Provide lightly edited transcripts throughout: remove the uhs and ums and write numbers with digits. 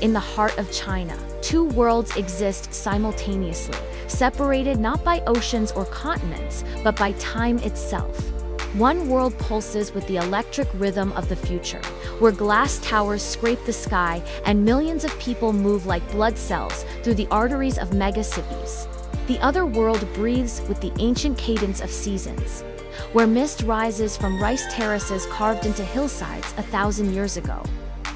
in the heart of China. Two worlds exist simultaneously, separated not by oceans or continents, but by time itself. One world pulses with the electric rhythm of the future, where glass towers scrape the sky and millions of people move like blood cells through the arteries of megacities. The other world breathes with the ancient cadence of seasons, where mist rises from rice terraces carved into hillsides 1,000 years ago.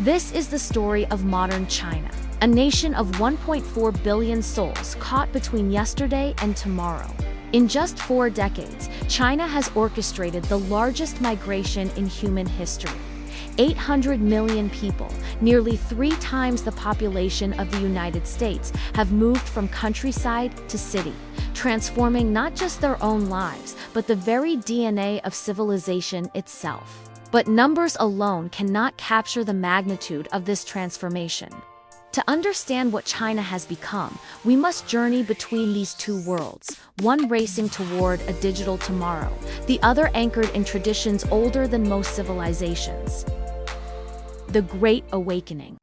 This is the story of modern China, a nation of 1.4 billion souls caught between yesterday and tomorrow. In just 4 decades, China has orchestrated the largest migration in human history. 800 million people, nearly 3 times the population of the United States, have moved from countryside to city, transforming not just their own lives, but the very DNA of civilization itself. But numbers alone cannot capture the magnitude of this transformation. To understand what China has become, we must journey between these two worlds, one racing toward a digital tomorrow, the other anchored in traditions older than most civilizations. The Great Awakening.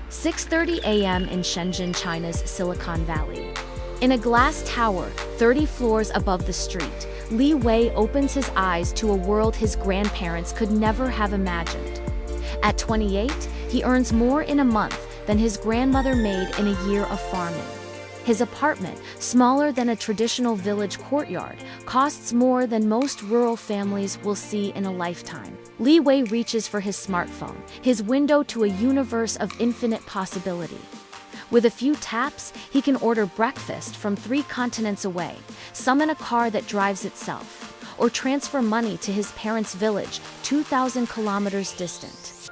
"6:30 a.m. in Shenzhen, China's Silicon Valley. In a glass tower, 30 floors above the street, Li Wei opens his eyes to a world his grandparents could never have imagined. At 28, he earns more in a month than his grandmother made in a year of farming. His apartment, smaller than a traditional village courtyard, costs more than most rural families will see in a lifetime. Li Wei reaches for his smartphone, his window to a universe of infinite possibility. With a few taps, he can order breakfast from 3 continents away, summon a car that drives itself, or transfer money to his parents' village 2,000 kilometers distant.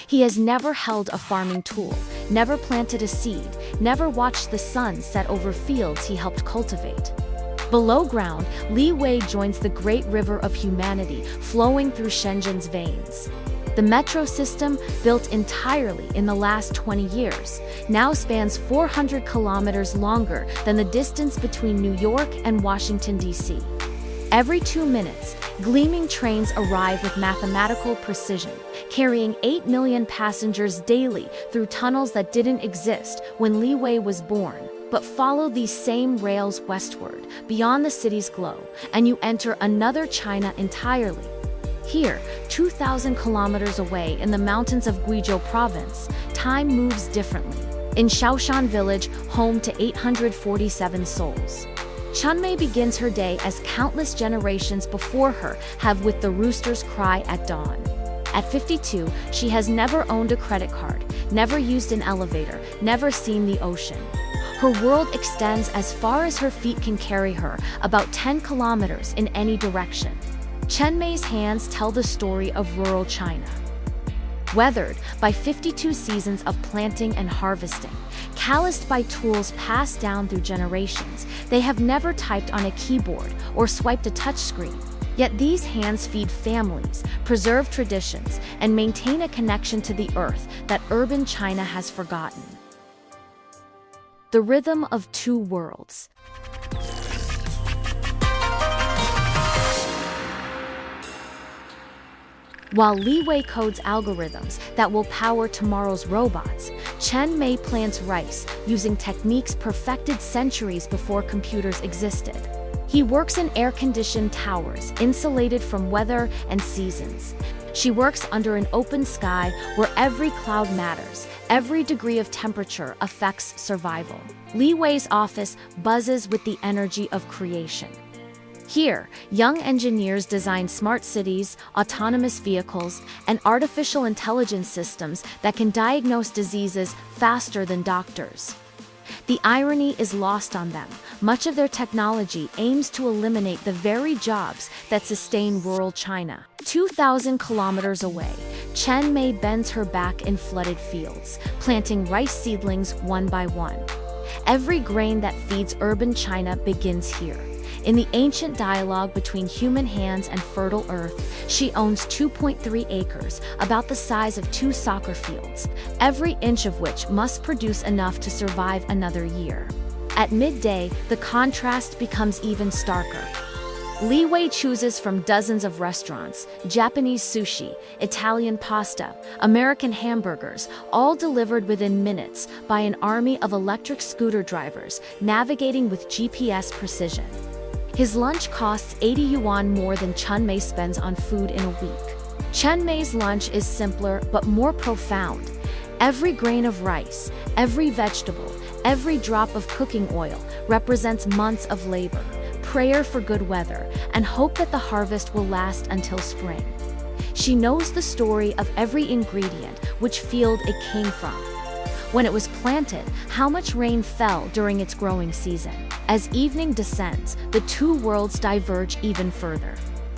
He has never held a farming tool, never planted a seed, never watched the sun set over fields he helped cultivate. Below ground, Li Wei joins the great river of humanity flowing through Shenzhen's veins. The metro system, built entirely in the last 20 years, now spans 400 kilometers longer than the distance between New York and Washington, D.C. Every 2 minutes, gleaming trains arrive with mathematical precision, carrying 8 million passengers daily through tunnels that didn't exist when Li Wei was born. But follow these same rails westward, beyond the city's glow, and you enter another China entirely. Here, 2,000 kilometers away in the mountains of Guizhou province, time moves differently. In Shaoshan village, home to 847 souls, Chunmei begins her day as countless generations before her have with the rooster's cry at dawn. At 52, she has never owned a credit card, never used an elevator, never seen the ocean. Her world extends as far as her feet can carry her, about 10 kilometers in any direction. Chunmei's hands tell the story of rural China. Weathered by 52 seasons of planting and harvesting, calloused by tools passed down through generations, they have never typed on a keyboard or swiped a touchscreen. Yet these hands feed families, preserve traditions, and maintain a connection to the earth that urban China has forgotten. The rhythm of two worlds. While Li Wei codes algorithms that will power tomorrow's robots, Chunmei plants rice using techniques perfected centuries before computers existed. He works in air-conditioned towers, insulated from weather and seasons. She works under an open sky where every cloud matters, every degree of temperature affects survival. Li Wei's office buzzes with the energy of creation. Here, young engineers design smart cities, autonomous vehicles, and artificial intelligence systems that can diagnose diseases faster than doctors. The irony is lost on them. Much of their technology aims to eliminate the very jobs that sustain rural China. 2,000 kilometers away, Chunmei bends her back in flooded fields, planting rice seedlings one by one. Every grain that feeds urban China begins here. In the ancient dialogue between human hands and fertile earth, she owns 2.3 acres, about the size of 2 soccer fields, every inch of which must produce enough to survive another year. At midday, the contrast becomes even starker. Li Wei chooses from dozens of restaurants: Japanese sushi, Italian pasta, American hamburgers, all delivered within minutes by an army of electric scooter drivers navigating with GPS precision. His lunch costs 80 yuan more than Chen Mei spends on food in a week. Chen Mei's lunch is simpler but more profound. Every grain of rice, every vegetable, every drop of cooking oil represents months of labor, prayer for good weather, and hope that the harvest will last until spring. She knows the story of every ingredient, which field it came from, when it was planted, how much rain fell during its growing season. As evening descends, the two worlds diverge even further.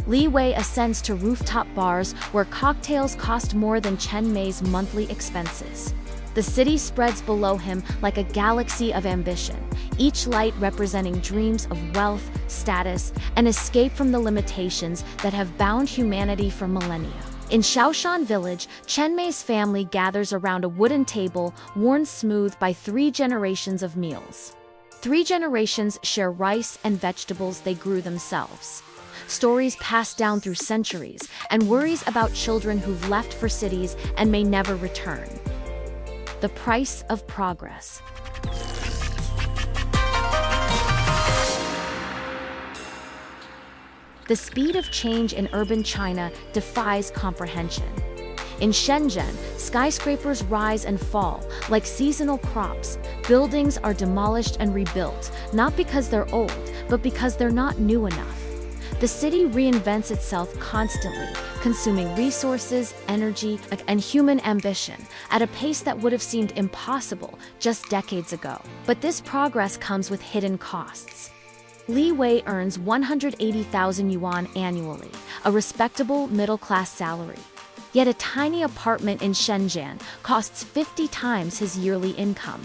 Li Wei ascends to rooftop bars where cocktails cost more than Chen Mei's monthly expenses. The city spreads below him like a galaxy of ambition, each light representing dreams of wealth, status, and escape from the limitations that have bound humanity for millennia. In Shaoshan village, Chen Mei's family gathers around a wooden table worn smooth by 3 generations of meals. 3 generations share rice and vegetables they grew themselves. Stories passed down through centuries, and worries about children who've left for cities and may never return. The price of progress. The speed of change in urban China defies comprehension. In Shenzhen, skyscrapers rise and fall like seasonal crops. Buildings are demolished and rebuilt, not because they're old, but because they're not new enough. The city reinvents itself constantly, consuming resources, energy, and human ambition at a pace that would have seemed impossible just decades ago. But this progress comes with hidden costs. Li Wei earns 180,000 yuan annually, a respectable middle-class salary. Yet a tiny apartment in Shenzhen costs 50 times his yearly income.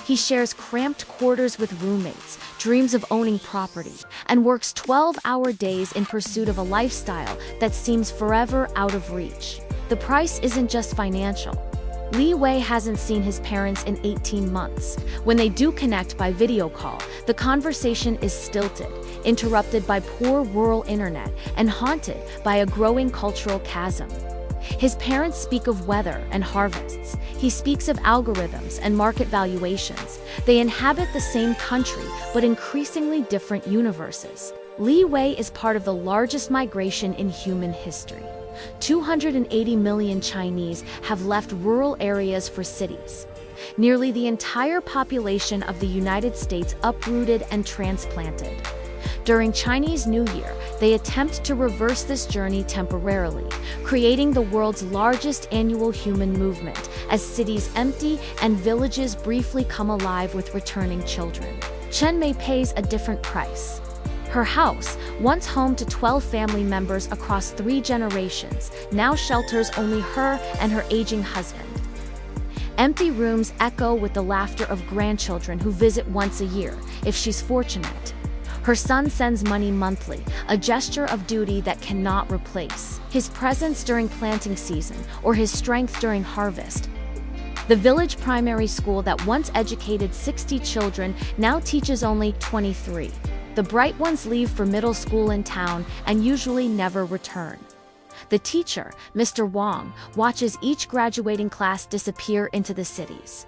He shares cramped quarters with roommates, dreams of owning property, and works 12-hour days in pursuit of a lifestyle that seems forever out of reach. The price isn't just financial. Li Wei hasn't seen his parents in 18 months. When they do connect by video call, the conversation is stilted, interrupted by poor rural internet, and haunted by a growing cultural chasm. His parents speak of weather and harvests. He speaks of algorithms and market valuations. They inhabit the same country, but increasingly different universes. Li Wei is part of the largest migration in human history. 280 million Chinese have left rural areas for cities. Nearly the entire population of the United States uprooted and transplanted. During Chinese New Year, they attempt to reverse this journey temporarily, creating the world's largest annual human movement as cities empty and villages briefly come alive with returning children. Chen Mei pays a different price. Her house, once home to 12 family members across 3 generations, now shelters only her and her aging husband. Empty rooms echo with the laughter of grandchildren who visit once a year, if she's fortunate. Her son sends money monthly, a gesture of duty that cannot replace his presence during planting season or his strength during harvest. The village primary school that once educated 60 children now teaches only 23. The bright ones leave for middle school in town and usually never return. The teacher, Mr. Wang, watches each graduating class disappear into the cities,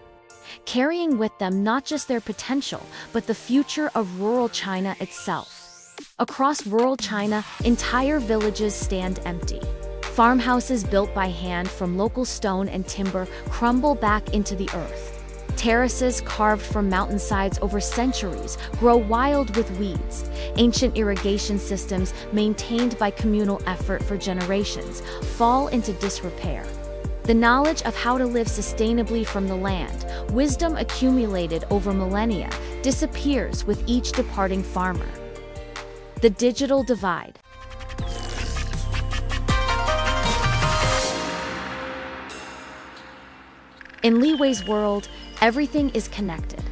carrying with them not just their potential, but the future of rural China itself. Across rural China, entire villages stand empty. Farmhouses built by hand from local stone and timber crumble back into the earth. Terraces carved from mountainsides over centuries grow wild with weeds. Ancient irrigation systems maintained by communal effort for generations fall into disrepair. The knowledge of how to live sustainably from the land, wisdom accumulated over millennia, disappears with each departing farmer. The digital divide. In Li Wei's world, everything is connected.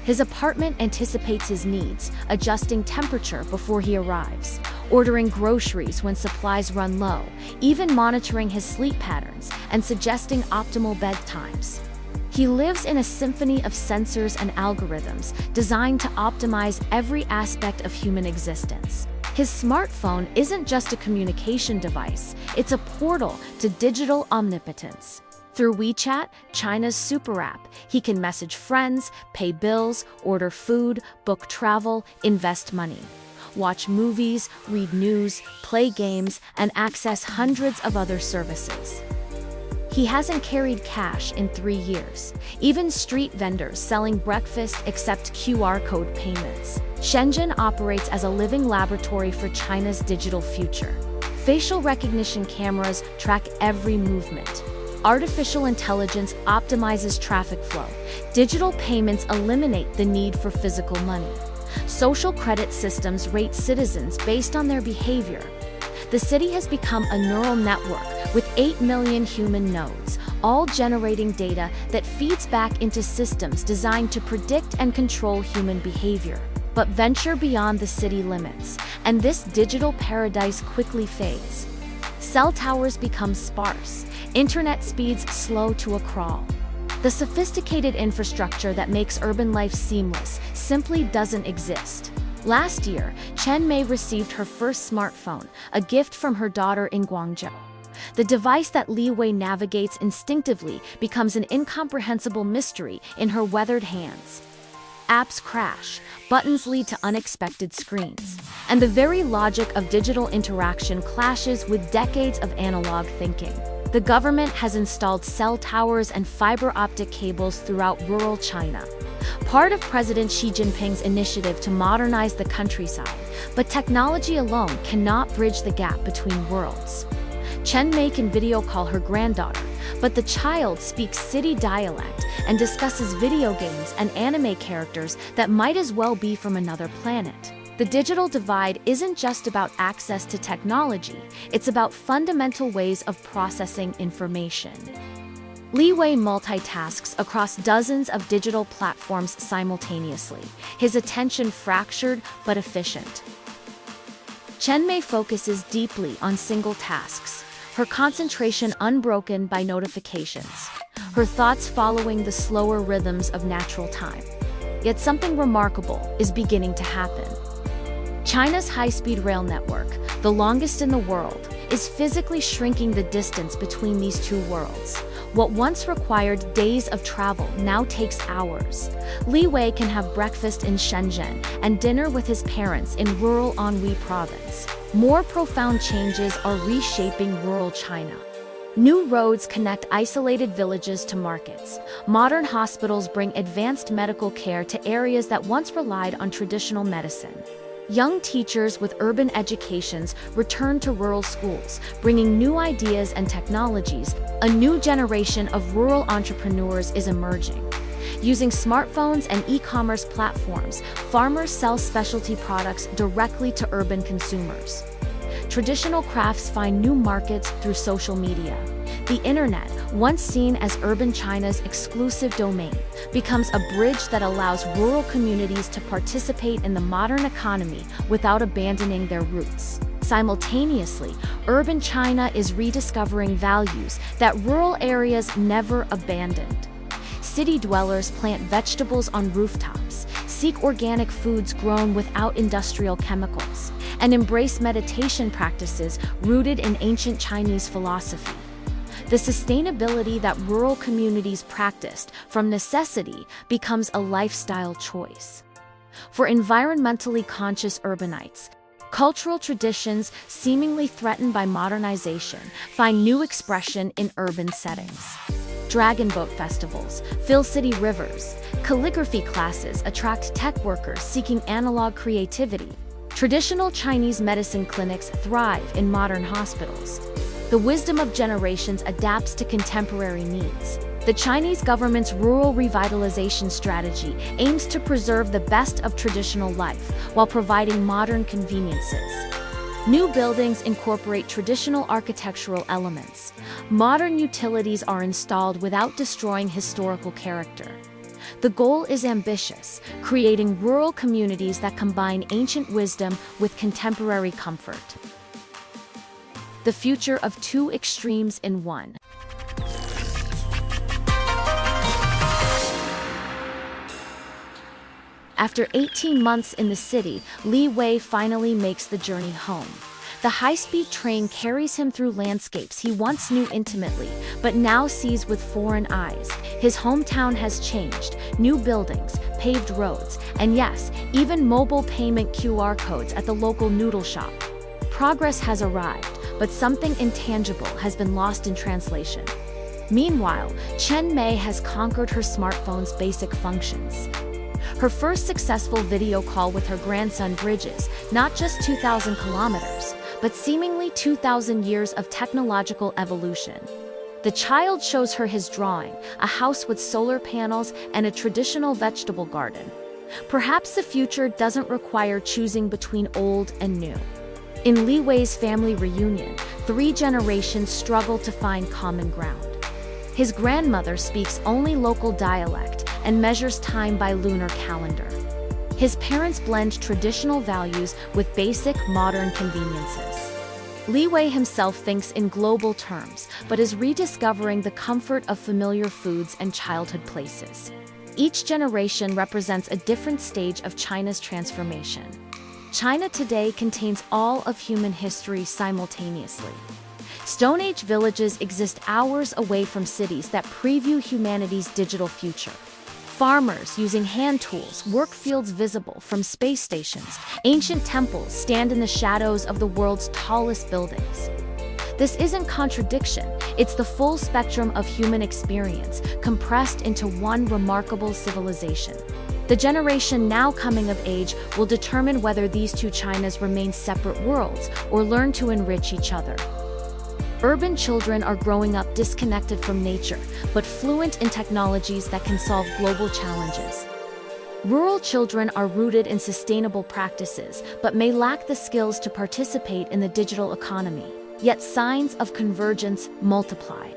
His apartment anticipates his needs, adjusting temperature before he arrives, ordering groceries when supplies run low, even monitoring his sleep patterns and suggesting optimal bedtimes. He lives in a symphony of sensors and algorithms designed to optimize every aspect of human existence. His smartphone isn't just a communication device, it's a portal to digital omnipotence. Through WeChat, China's super app, he can message friends, pay bills, order food, book travel, invest money, watch movies, read news, play games, and access hundreds of other services. He hasn't carried cash in 3 years. Even street vendors selling breakfast accept QR code payments. Shenzhen operates as a living laboratory for China's digital future. Facial recognition cameras track every movement. Artificial intelligence optimizes traffic flow. Digital payments eliminate the need for physical money. Social credit systems rate citizens based on their behavior. The city has become a neural network with 8 million human nodes, all generating data that feeds back into systems designed to predict and control human behavior. But venture beyond the city limits, and this digital paradise quickly fades. Cell towers become sparse, internet speeds slow to a crawl. The sophisticated infrastructure that makes urban life seamless simply doesn't exist. Last year, Chen Mei received her first smartphone, a gift from her daughter in Guangzhou. The device that Li Wei navigates instinctively becomes an incomprehensible mystery in her weathered hands. Apps crash, buttons lead to unexpected screens, and the very logic of digital interaction clashes with decades of analog thinking. The government has installed cell towers and fiber optic cables throughout rural China, part of President Xi Jinping's initiative to modernize the countryside, but technology alone cannot bridge the gap between worlds. Chen Mei can video call her granddaughter, but the child speaks city dialect and discusses video games and anime characters that might as well be from another planet. The digital divide isn't just about access to technology, it's about fundamental ways of processing information. Li Wei multitasks across dozens of digital platforms simultaneously, his attention fractured but efficient. Chen Mei focuses deeply on single tasks, her concentration unbroken by notifications, her thoughts following the slower rhythms of natural time. Yet something remarkable is beginning to happen. China's high-speed rail network, the longest in the world, is physically shrinking the distance between these two worlds. What once required days of travel now takes hours. Li Wei can have breakfast in Shenzhen and dinner with his parents in rural Anhui province. More profound changes are reshaping rural China. New roads connect isolated villages to markets. Modern hospitals bring advanced medical care to areas that once relied on traditional medicine. Young teachers with urban educations return to rural schools, bringing new ideas and technologies. A new generation of rural entrepreneurs is emerging. Using smartphones and e-commerce platforms, farmers sell specialty products directly to urban consumers. Traditional crafts find new markets through social media. The internet, once seen as urban China's exclusive domain, becomes a bridge that allows rural communities to participate in the modern economy without abandoning their roots. Simultaneously, urban China is rediscovering values that rural areas never abandoned. City dwellers plant vegetables on rooftops, seek organic foods grown without industrial chemicals, and embrace meditation practices rooted in ancient Chinese philosophy. The sustainability that rural communities practiced from necessity becomes a lifestyle choice. For environmentally conscious urbanites, cultural traditions seemingly threatened by modernization find new expression in urban settings. Dragon boat festivals fill city rivers. Calligraphy classes attract tech workers seeking analog creativity. Traditional Chinese medicine clinics thrive in modern hospitals. The wisdom of generations adapts to contemporary needs. The Chinese government's rural revitalization strategy aims to preserve the best of traditional life while providing modern conveniences. New buildings incorporate traditional architectural elements. Modern utilities are installed without destroying historical character. The goal is ambitious, creating rural communities that combine ancient wisdom with contemporary comfort. The future of two extremes in one. After 18 months in the city, Li Wei finally makes the journey home. The high-speed train carries him through landscapes he once knew intimately, but now sees with foreign eyes. His hometown has changed: new buildings, paved roads, and yes, even mobile payment QR codes at the local noodle shop. Progress has arrived, but something intangible has been lost in translation. Meanwhile, Chen Mei has conquered her smartphone's basic functions. Her first successful video call with her grandson bridges not just 2,000 kilometers, but seemingly 2,000 years of technological evolution. The child shows her his drawing, a house with solar panels and a traditional vegetable garden. Perhaps the future doesn't require choosing between old and new. In Li Wei's family reunion, 3 generations struggle to find common ground. His grandmother speaks only local dialect and measures time by lunar calendar. His parents blend traditional values with basic modern conveniences. Li Wei himself thinks in global terms, but is rediscovering the comfort of familiar foods and childhood places. Each generation represents a different stage of China's transformation. China today contains all of human history simultaneously. Stone Age villages exist hours away from cities that preview humanity's digital future. Farmers using hand tools work fields visible from space stations. Ancient temples stand in the shadows of the world's tallest buildings. This isn't contradiction, it's the full spectrum of human experience compressed into one remarkable civilization. The generation now coming of age will determine whether these two Chinas remain separate worlds or learn to enrich each other. Urban children are growing up disconnected from nature, but fluent in technologies that can solve global challenges. Rural children are rooted in sustainable practices, but may lack the skills to participate in the digital economy. Yet signs of convergence multiply.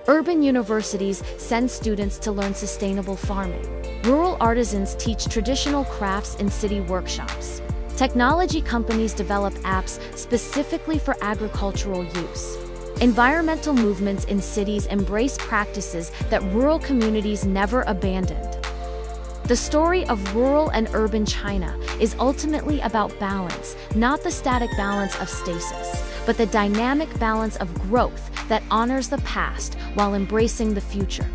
Urban universities send students to learn sustainable farming. Rural artisans teach traditional crafts in city workshops. Technology companies develop apps specifically for agricultural use. Environmental movements in cities embrace practices that rural communities never abandoned. The story of rural and urban China is ultimately about balance, not the static balance of stasis, but the dynamic balance of growth that honors the past while embracing the future.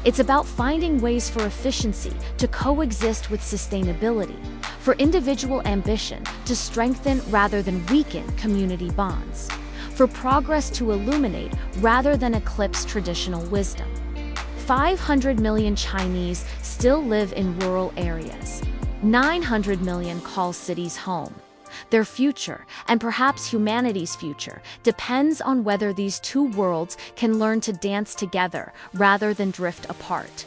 It's about finding ways for efficiency to coexist with sustainability, for individual ambition to strengthen rather than weaken community bonds, for progress to illuminate rather than eclipse traditional wisdom. 500 million Chinese still live in rural areas. 900 million call cities home. Their future, and perhaps humanity's future, depends on whether these two worlds can learn to dance together rather than drift apart.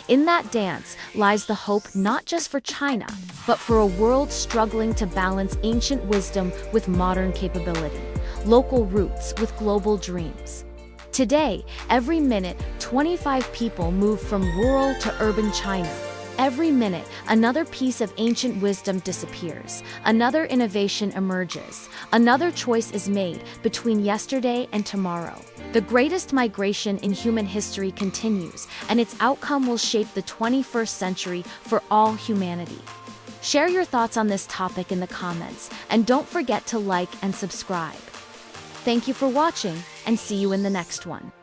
In that dance lies the hope not just for China, but for a world struggling to balance ancient wisdom with modern capability, local roots with global dreams. Today, every minute, 25 people move from rural to urban China. Every minute, another piece of ancient wisdom disappears, another innovation emerges, another choice is made between yesterday and tomorrow. The greatest migration in human history continues, and its outcome will shape the 21st century for all humanity. Share your thoughts on this topic in the comments, and don't forget to like and subscribe. Thank you for watching, and see you in the next one.